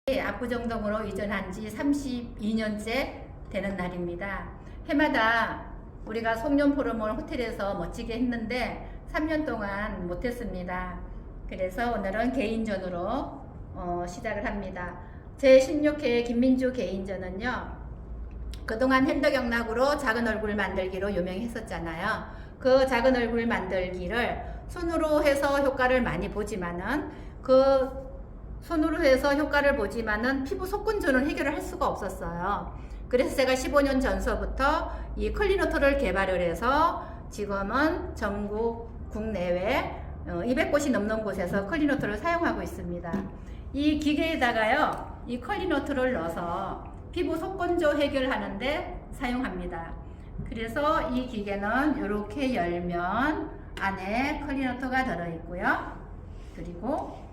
압구정동으로 이전한 지 32년째 되는 날입니다. 해마다 우리가 송년포럼을 호텔에서 멋지게 했는데 3년 동안 못했습니다. 그래서 오늘은 개인전으로 시작을 합니다. 제16회 김민주 개인전은요, 그동안 핸드경락으로 작은 얼굴 만들기로 유명했었잖아요. 그 작은 얼굴 만들기를 손으로 해서 효과를 많이 보지만은 손으로 해서 효과를 보지만은 피부 속건조는 해결을 할 수가 없었어요. 그래서 제가 15년 전서부터 이 클리노토를 개발을 해서 지금은 전국 국내외 200곳이 넘는 곳에서 클리노토를 사용하고 있습니다. 이 기계에다가요, 이 클리노토를 넣어서 피부 속건조 해결하는데 사용합니다. 그래서 이 기계는 이렇게 열면 안에 클리노토가 들어있고요. 그리고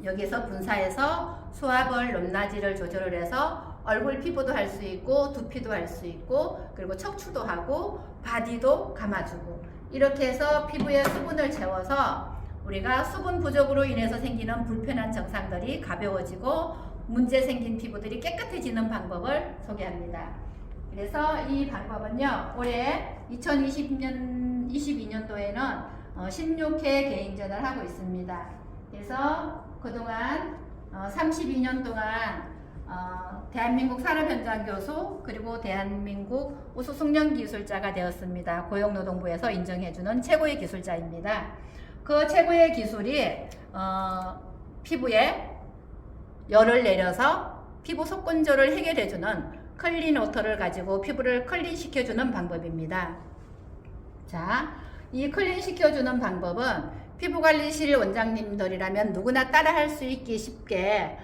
여기서 분사해서 수압을 높낮이를 조절을 해서 얼굴 피부도 할 수 있고 두피도 할 수 있고 그리고 척추도 하고 바디도 감아주고 이렇게 해서 피부에 수분을 채워서 우리가 수분 부족으로 인해서 생기는 불편한 증상들이 가벼워지고 문제 생긴 피부들이 깨끗해지는 방법을 소개합니다. 그래서 이 방법은요, 올해 2022년도에는 16회 개인전을 하고 있습니다. 그래서 그동안 32년 동안 대한민국 산업현장 교수 그리고 대한민국 우수 숙련 기술자가 되었습니다. 고용노동부에서 인정해주는 최고의 기술자입니다. 그 최고의 기술이 피부에 열을 내려서 피부 속건조를 해결해주는 클린워터를 가지고 피부를 클린시켜주는 방법입니다. 자, 이 클린시켜주는 방법은 피부관리실 원장님들이라면 누구나 따라할 수 있기 쉽게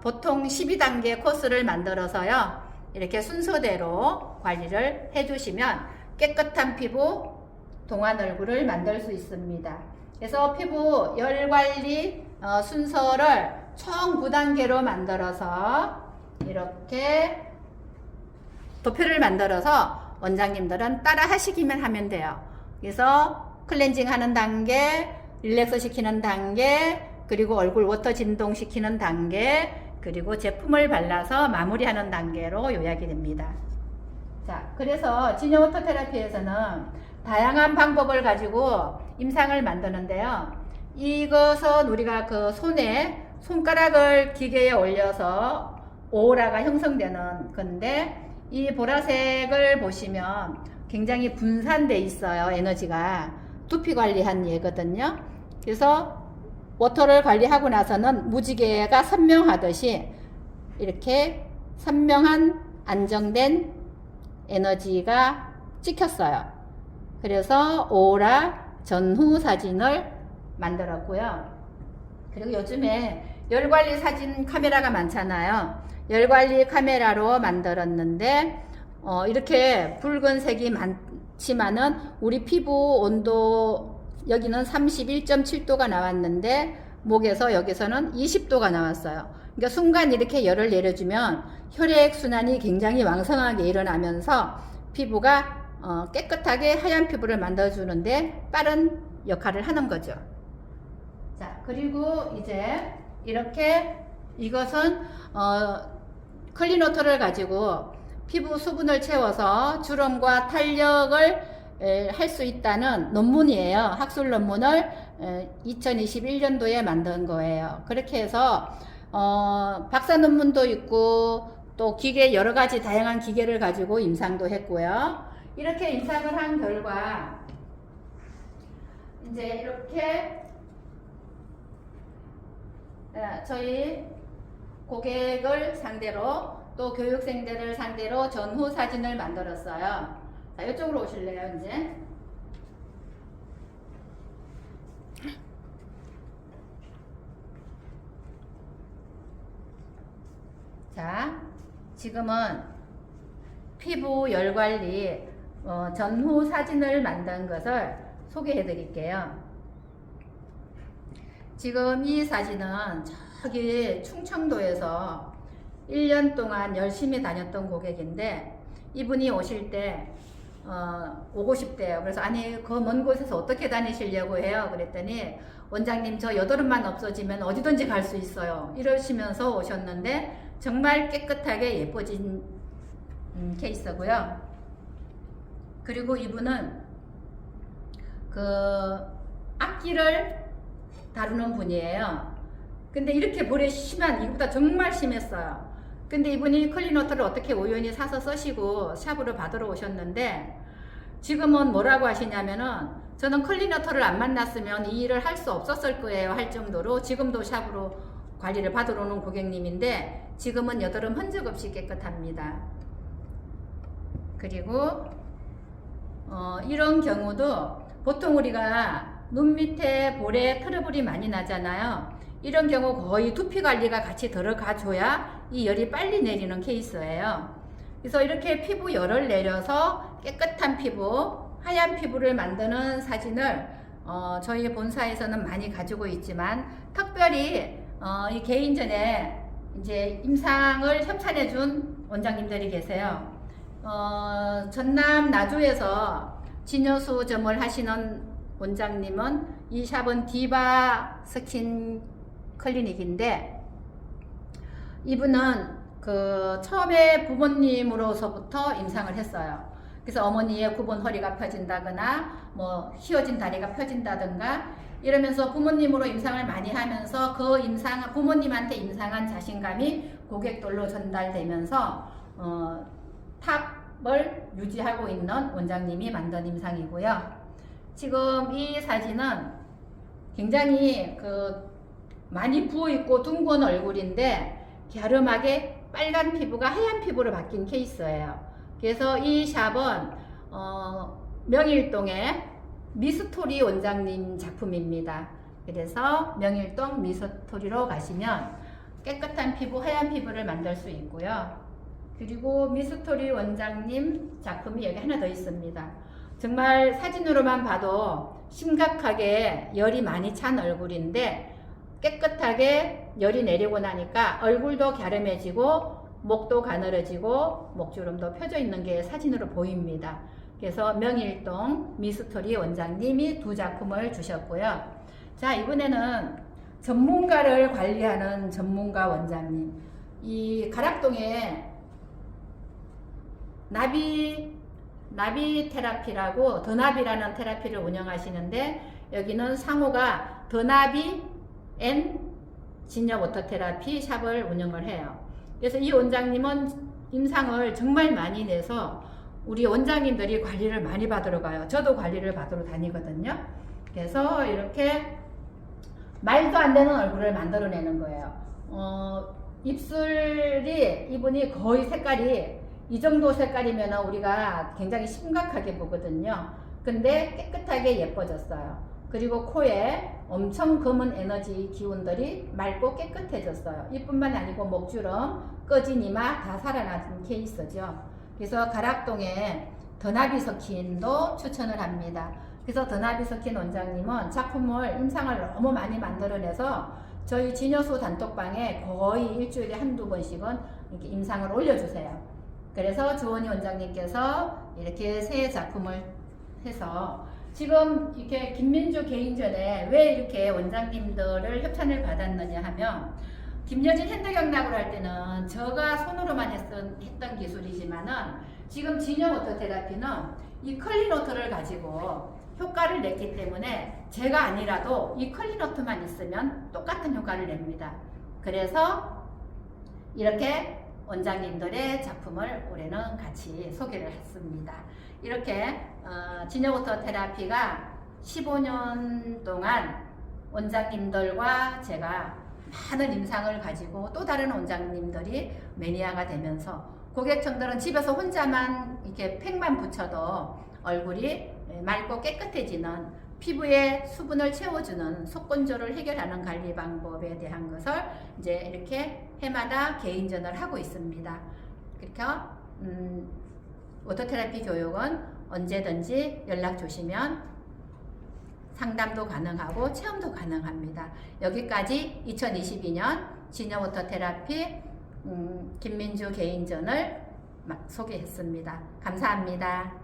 보통 12단계 코스를 만들어서요, 이렇게 순서대로 관리를 해주시면 깨끗한 피부, 동안 얼굴을 만들 수 있습니다. 그래서 피부 열관리 순서를 총 9단계로 만들어서 이렇게 도표를 만들어서 원장님들은 따라 하시기만 하면 돼요. 그래서 클렌징 하는 단계, 릴렉스 시키는 단계, 그리고 얼굴 워터 진동시키는 단계, 그리고 제품을 발라서 마무리하는 단계로 요약이 됩니다. 자, 그래서 진여 워터 테라피에서는 다양한 방법을 가지고 임상을 만드는데요. 이것은 우리가 그 손가락을 기계에 올려서 오라가 형성되는 건데, 이 보라색을 보시면 굉장히 분산돼 있어요. 에너지가. 두피 관리한 예거든요. 그래서 워터를 관리하고 나서는 무지개가 선명하듯이 이렇게 선명한 안정된 에너지가 찍혔어요. 그래서 오라 전후 사진을 만들었고요. 그리고 요즘에 열관리 사진 카메라가 많잖아요. 열관리 카메라로 만들었는데 이렇게 붉은색이 많지만은 우리 피부 온도 여기는 31.7도가 나왔는데 목에서 여기서는 20도가 나왔어요. 그러니까 순간 이렇게 열을 내려주면 혈액 순환이 굉장히 왕성하게 일어나면서 피부가 깨끗하게 하얀 피부를 만들어주는데 빠른 역할을 하는 거죠. 자, 그리고 이제 이렇게 이것은 클린워터를 가지고 피부 수분을 채워서 주름과 탄력을 할 수 있다는 논문이에요. 학술 논문을 2021년도에 만든 거예요. 그렇게 해서 박사 논문도 있고 또 기계 여러 가지 다양한 기계를 가지고 임상도 했고요. 이렇게 임상을 한 결과 이제 이렇게 저희 고객을 상대로 또 교육생들을 상대로 전후 사진을 만들었어요. 자, 이쪽으로 오실래요, 이제? 자, 지금은 피부 열 관리 전후 사진을 만든 것을 소개해 드릴게요. 지금 이 사진은 저기 충청도에서 1년 동안 열심히 다녔던 고객인데 이분이 오실 때 오고 싶대요. 그래서 아니 그 먼 곳에서 어떻게 다니시려고 해요? 그랬더니 원장님 저 여드름만 없어지면 어디든지 갈 수 있어요. 이러시면서 오셨는데 정말 깨끗하게 예뻐진 케이스고요. 그리고 이분은 그 악기를 다루는 분이에요. 근데 이렇게 볼에 심한, 이거보다 정말 심했어요. 근데 이분이 클린워터를 어떻게 우연히 사서 쓰시고 샵으로 받으러 오셨는데 지금은 뭐라고 하시냐면은 저는 클린워터를 안 만났으면 이 일을 할 수 없었을 거예요 할 정도로 지금도 샵으로 관리를 받으러 오는 고객님인데 지금은 여드름 흔적 없이 깨끗합니다. 그리고 이런 경우도 보통 우리가 눈 밑에 볼에 트러블이 많이 나잖아요. 이런 경우 거의 두피 관리가 같이 들어가 줘야 이 열이 빨리 내리는 케이스예요. 그래서 이렇게 피부 열을 내려서 깨끗한 피부, 하얀 피부를 만드는 사진을 저희 본사에서는 많이 가지고 있지만 특별히 이 개인전에 이제 임상을 협찬해 준 원장님들이 계세요. 전남 나주에서 진여수점을 하시는 원장님은 이 샵은 디바 스킨 클리닉인데 이분은 그 처음에 부모님으로서부터 임상을 했어요. 그래서 어머니의 굽은 허리가 펴진다거나 뭐 휘어진 다리가 펴진다든가 이러면서 부모님으로 임상을 많이 하면서 그 임상 부모님한테 임상한 자신감이 고객들로 전달되면서 탑을 유지하고 있는 원장님이 만든 임상이고요. 지금 이 사진은 굉장히 많이 부어있고 둥근 얼굴인데 갸름하게 빨간 피부가 하얀 피부로 바뀐 케이스예요. 그래서 이 샵은 명일동의 미스토리 원장님 작품입니다. 그래서 명일동 미스토리로 가시면 깨끗한 피부, 하얀 피부를 만들 수 있고요. 그리고 미스토리 원장님 작품이 여기 하나 더 있습니다. 정말 사진으로만 봐도 심각하게 열이 많이 찬 얼굴인데 깨끗하게 열이 내리고 나니까 얼굴도 갸름해지고 목도 가늘어지고 목주름도 펴져 있는 게 사진으로 보입니다. 그래서 명일동 미스토리 원장님이 두 작품을 주셨고요. 자, 이번에는 전문가를 관리하는 전문가 원장님. 이 가락동에 나비 테라피라고 더나비라는 테라피를 운영하시는데 여기는 상호가 더나비 앤 진여워터 테라피 샵을 운영을 해요. 그래서 이 원장님은 임상을 정말 많이 내서 우리 원장님들이 관리를 많이 받으러 가요. 저도 관리를 받으러 다니거든요. 그래서 이렇게 말도 안 되는 얼굴을 만들어내는 거예요. 입술이 이분이 거의 색깔이 이 정도 색깔이면 우리가 굉장히 심각하게 보거든요. 근데 깨끗하게 예뻐졌어요. 그리고 코에 엄청 검은 에너지 기운들이 맑고 깨끗해졌어요. 이뿐만 아니고 목주름, 꺼진 이마 다 살아난 케이스죠. 그래서 가락동에 더나비 스킨도 추천을 합니다. 그래서 더나비 스킨 원장님은 작품을 임상을 너무 많이 만들어내서 저희 진여수 단톡방에 거의 일주일에 한두 번씩은 이렇게 임상을 올려주세요. 그래서 조원희 원장님께서 이렇게 새 작품을 해서 지금 이렇게 김민주 개인전에 왜 이렇게 원장님들을 협찬을 받았느냐 하면 김여진 핸드경락을 할 때는 제가 손으로만 했던 기술이지만은 지금 진여워터 테라피는 이 클린워터를 가지고 효과를 냈기 때문에 제가 아니라도 이 클린워터만 있으면 똑같은 효과를 냅니다. 그래서 이렇게 원장님들의 작품을 올해는 같이 소개를 했습니다. 이렇게 진여워터 테라피가 15년 동안 원장님들과 제가 많은 임상을 가지고 또 다른 원장님들이 매니아가 되면서 고객층들은 집에서 혼자만 이렇게 팩만 붙여도 얼굴이 맑고 깨끗해지는 피부에 수분을 채워주는 속건조를 해결하는 관리 방법에 대한 것을 이제 이렇게 해마다 개인전을 하고 있습니다. 그렇게 워터테라피 교육은 언제든지 연락 주시면 상담도 가능하고 체험도 가능합니다. 여기까지 2022년 진여워터테라피 김민주 개인전을 소개했습니다. 감사합니다.